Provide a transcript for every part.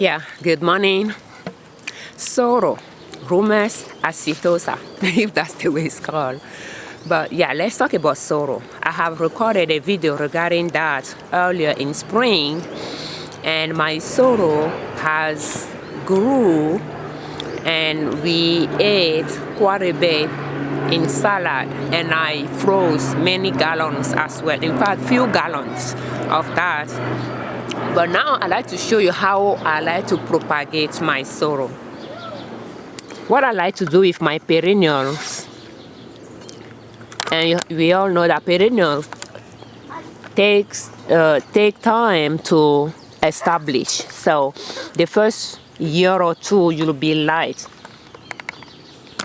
Yeah, good morning. Sorrel, Rumex, acetosa, if that's the way it's called. But yeah, let's talk about sorrel. I have recorded a video regarding that earlier in spring, and my sorrel has grew, and we ate quite a bit in salad, and I froze many gallons as well. In fact, few gallons of that. But now I'd like to show you how I like to propagate my sorrel. What I like to do with my perennials, and we all know that perennials take time to establish. So the first year or two you'll be light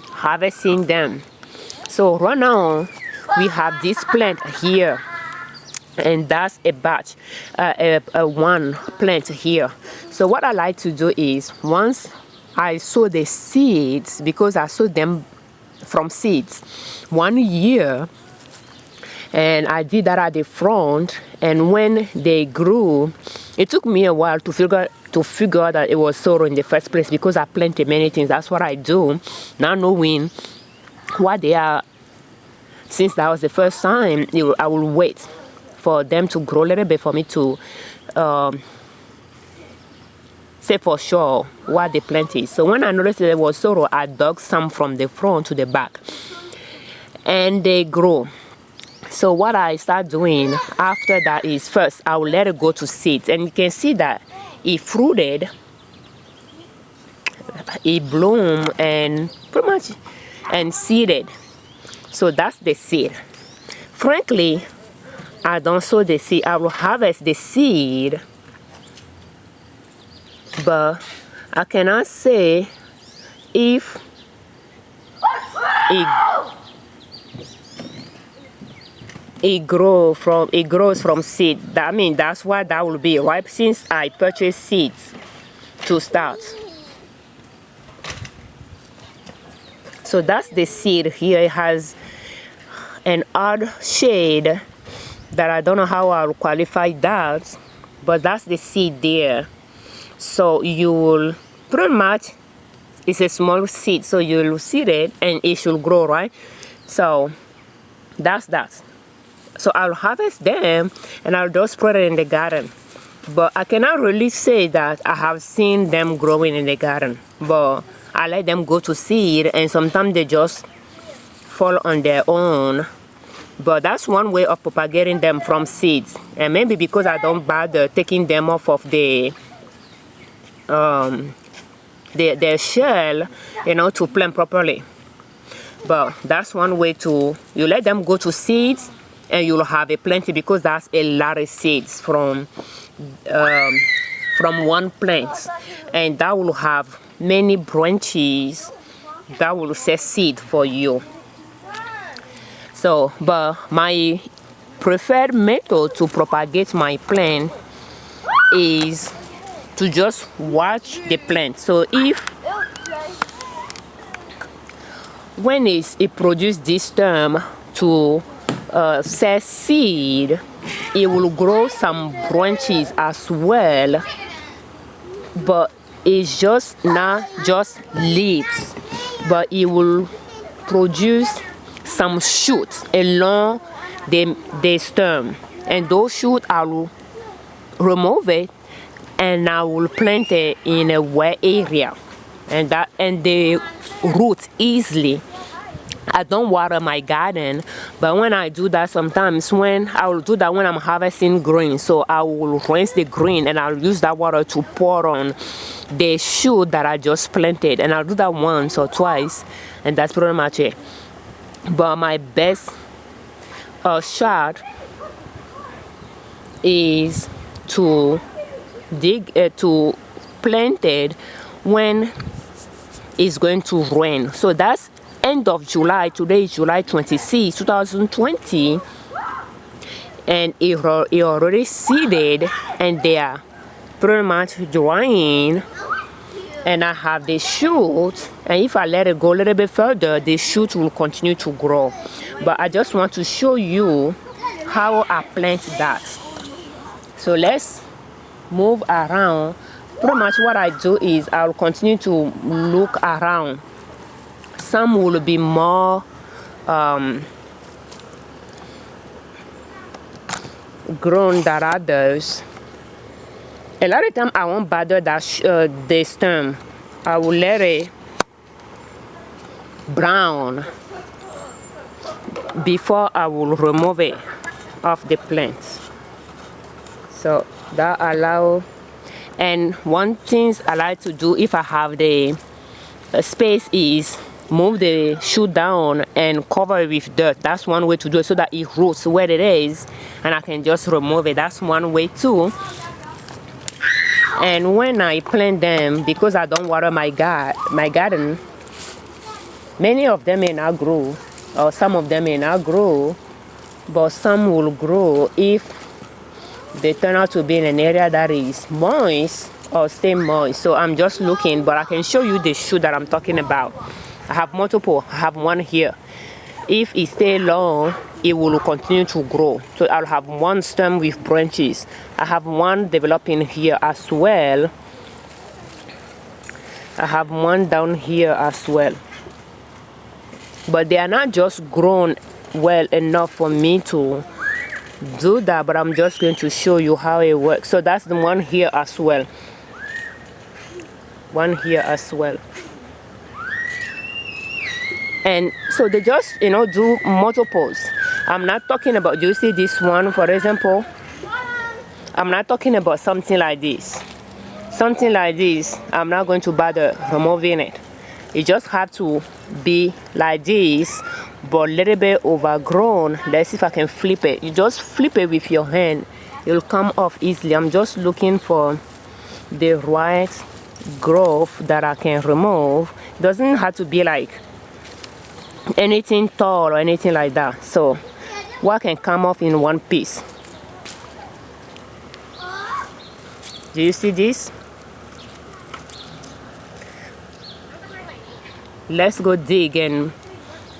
harvesting them. So right now we have this plant here, and that's a batch, one plant here. So what I like to do is, once I sow the seeds, because I sowed them from seeds 1 year, and I did that at the front, and when they grew, it took me a while to figure out that it was sorrel in the first place, because I planted many things. That's what I do, not knowing what they are. Since that was the first time, I will wait for them to grow a little bit for me to say for sure what the plant is. So when I noticed there was sorrel, I dug some from the front to the back, and they grow. So what I start doing after that is, first I will let it go to seeds, and you can see that it fruited, it bloomed, and pretty much and seeded. So that's the seed. Frankly, I don't sow the seed. I will harvest the seed, but I cannot say if it grows from seed. I mean, that's what that will be, right? Since I purchased seeds to start. So that's the seed here. It has an odd shade that I don't know how I'll qualify that, but that's the seed there. So you will pretty much, it's a small seed, so you'll seed it and it should grow, right? So that's that. So I'll harvest them and I'll just spread it in the garden. But I cannot really say that I have seen them growing in the garden, but I let them go to seed, and sometimes they just fall on their own. But that's one way of propagating them from seeds. And maybe because I don't bother taking them off of their shell, to plant properly. But that's one way to, you let them go to seeds, and you'll have a plenty, because that's a lot of seeds from one plant, and that will have many branches that will set seed for you. So, but my preferred method to propagate my plant is to just watch the plant. So if when it produces this term to set seed, it will grow some branches as well, but it's just not just leaves, but it will produce some shoots along the stem, and those shoots I will remove it, and I will plant it in a wet area, and they root easily. I don't water my garden, but when I do that, sometimes I will do that when I'm harvesting green. So I will rinse the green, and I'll use that water to pour on the shoot that I just planted, and I'll do that once or twice, and that's pretty much it. But my best shot is to to plant it when it's going to rain. So that's end of July. Today is July 26, 2020, and it already seeded, and they are pretty much drying, and I have the shoot, and if I let it go a little bit further, the shoot will continue to grow. But I just want to show you how I plant that. So let's move around pretty much what I do is I'll continue to look around. Some will be more grown than others. A lot of time I won't bother that the stem. I will let it brown before I will remove it off the plant. So that allow. And one thing I like to do if I have the space is move the shoot down and cover it with dirt. That's one way to do it, so that it roots where it is and I can just remove it. That's one way too. And when I plant them, because I don't water my garden, many of them may not grow, or some of them may not grow, but some will grow if they turn out to be in an area that is moist or stay moist. So I'm just looking, but I can show you the shoot that I'm talking about. I have multiple. I have one here. If it stay long, it will continue to grow. So I'll have one stem with branches. I have one developing here as well. I have one down here as well. But they are not just grown well enough for me to do that, but I'm just going to show you how it works. So that's the one here as well. One here as well. And so they just, do multiples. I'm not talking about, you see this one, for example, I'm not talking about something like this. Something like this, I'm not going to bother removing it. You just have to be like this, but a little bit overgrown. Let's see if I can flip it. You just flip it with your hand. It'll come off easily. I'm just looking for the right growth that I can remove. It doesn't have to be like anything tall or anything like that. So what can come off in one piece? Do you see this? Let's go dig and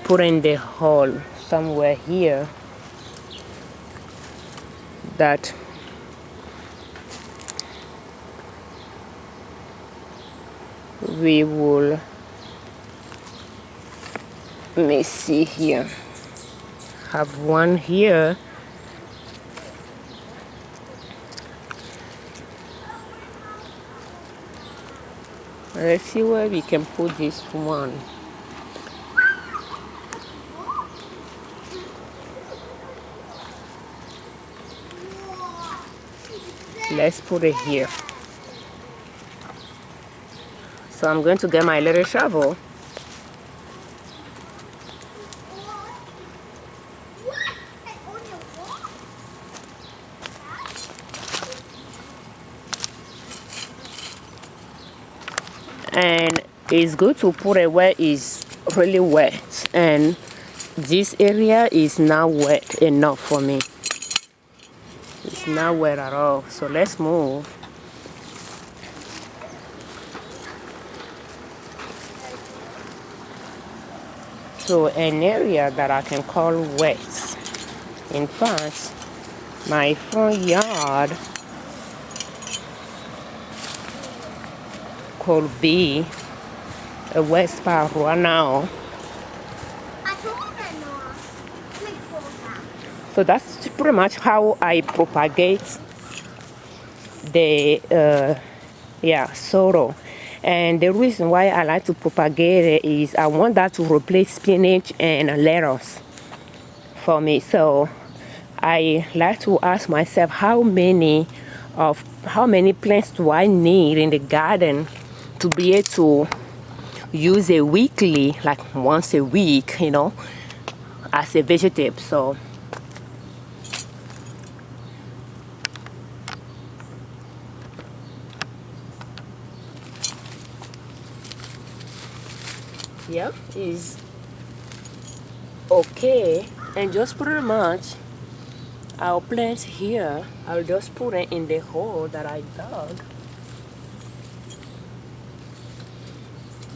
put in the hole somewhere here that we will. Let me see here. Have one here. Let's see where we can put this one. Let's put it here. So I'm going to get my little shovel. And it's good to put it where it's really wet, and this area is not wet enough for me. It's not wet at all. So let's move. To an area that I can call wet. In fact, my front yard could be a wet spot right now. So that's pretty much how I propagate the sorrel. And the reason why I like to propagate it is I want that to replace spinach and lettuce for me. So I like to ask myself how many plants do I need in the garden to be able to use it weekly, like once a week, as a vegetable. So yeah, is okay. And just pretty much our plants here, I'll just put it in the hole that I dug.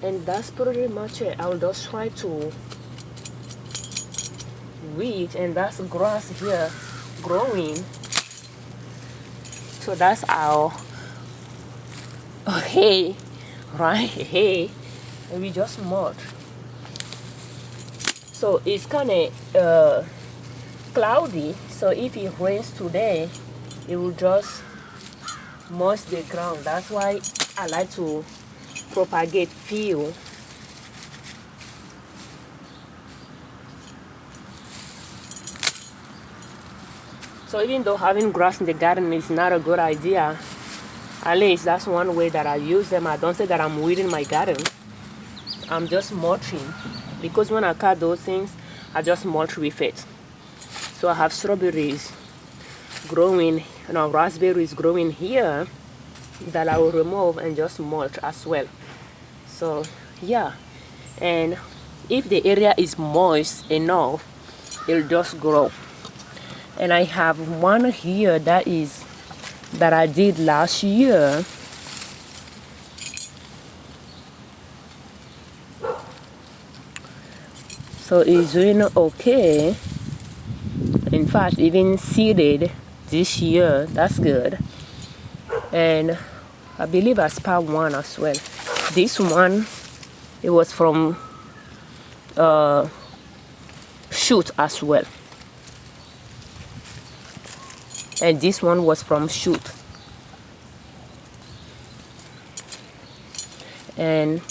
And that's pretty much it. I'll just try to weed, and that's grass here growing. So that's our hay, right? Hay, and we just mulch. So it's kind of cloudy, so if it rains today, it will just moist the ground. That's why I like to propagate field. So even though having grass in the garden is not a good idea, at least that's one way that I use them. I don't say that I'm weeding my garden. I'm just mulching, because when I cut those things, I just mulch with it. So I have strawberries growing, raspberries growing here that I will remove and just mulch as well. So yeah, and if the area is moist enough, it'll just grow. And I have one here that I did last year. So it's doing okay. In fact, even seeded this year. That's good. And I believe I sparked one as well. This one, it was from shoot as well. And this one was from shoot. And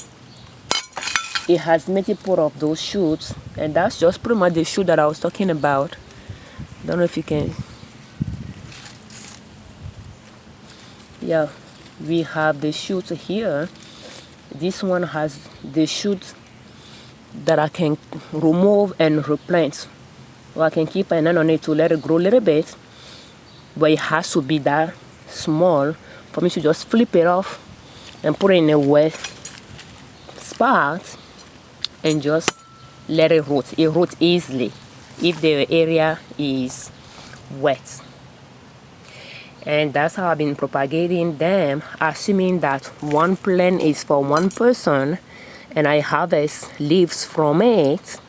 it has multiple of those shoots, and that's just pretty much the shoot that I was talking about. Don't know if you can. Yeah, we have the shoots here. This one has the shoots that I can remove and replant. Or I can keep an eye on it to let it grow a little bit, but it has to be that small for me to just flip it off and put it in a wet spot and just let it root. It roots easily if the area is wet. And that's how I've been propagating them, assuming that one plant is for one person and I harvest leaves from it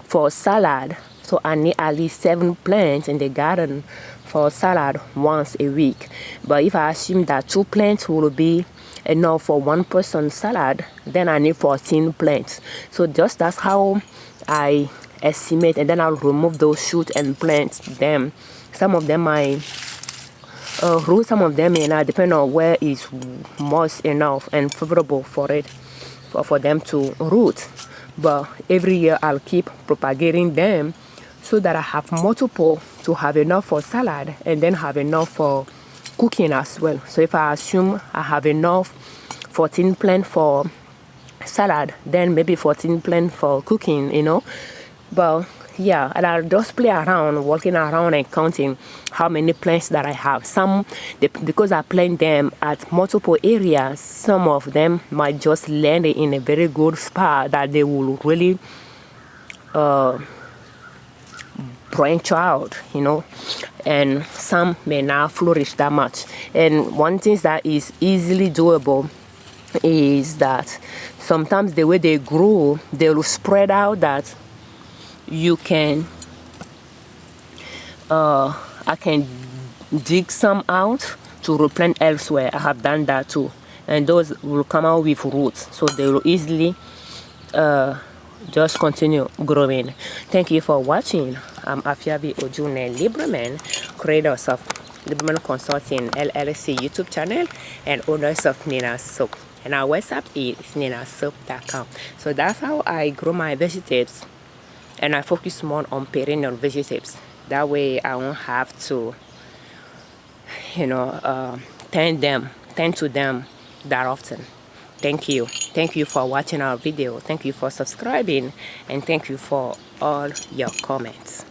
for salad. So I need at least 7 plants in the garden for salad once a week. But if I assume that 2 plants will be enough for one person's salad, then I need 14 plants. So just that's how I estimate, and then I'll remove those shoots and plant them. Some of them I root, some of them may not, depending on where it's moist enough and favorable for it, for them to root. But every year I'll keep propagating them so that I have multiple to have enough for salad and then have enough for cooking as well. So if I assume I have enough 14 plants for salad, then maybe 14 plants for cooking, But yeah, and I'll just play around, walking around and counting how many plants that I have. Some, because I plant them at multiple areas, some of them might just land in a very good spot that they will really branch out, and some may not flourish that much. And one thing that is easily doable is that sometimes the way they grow, they will spread out, that you can I can dig some out to replant elsewhere. I have done that too, and those will come out with roots, so they will easily just continue growing. Thank you for watching. I'm Afiabi Ojune Liberman, creators of Liberman Consulting L.L.C YouTube channel and owners of Nina's Soap. And our website is ninasoap.com. So that's how I grow my vegetables, and I focus more on perennial vegetables. That way I won't have to, tend to them that often. Thank you. Thank you for watching our video. Thank you for subscribing, and thank you for all your comments.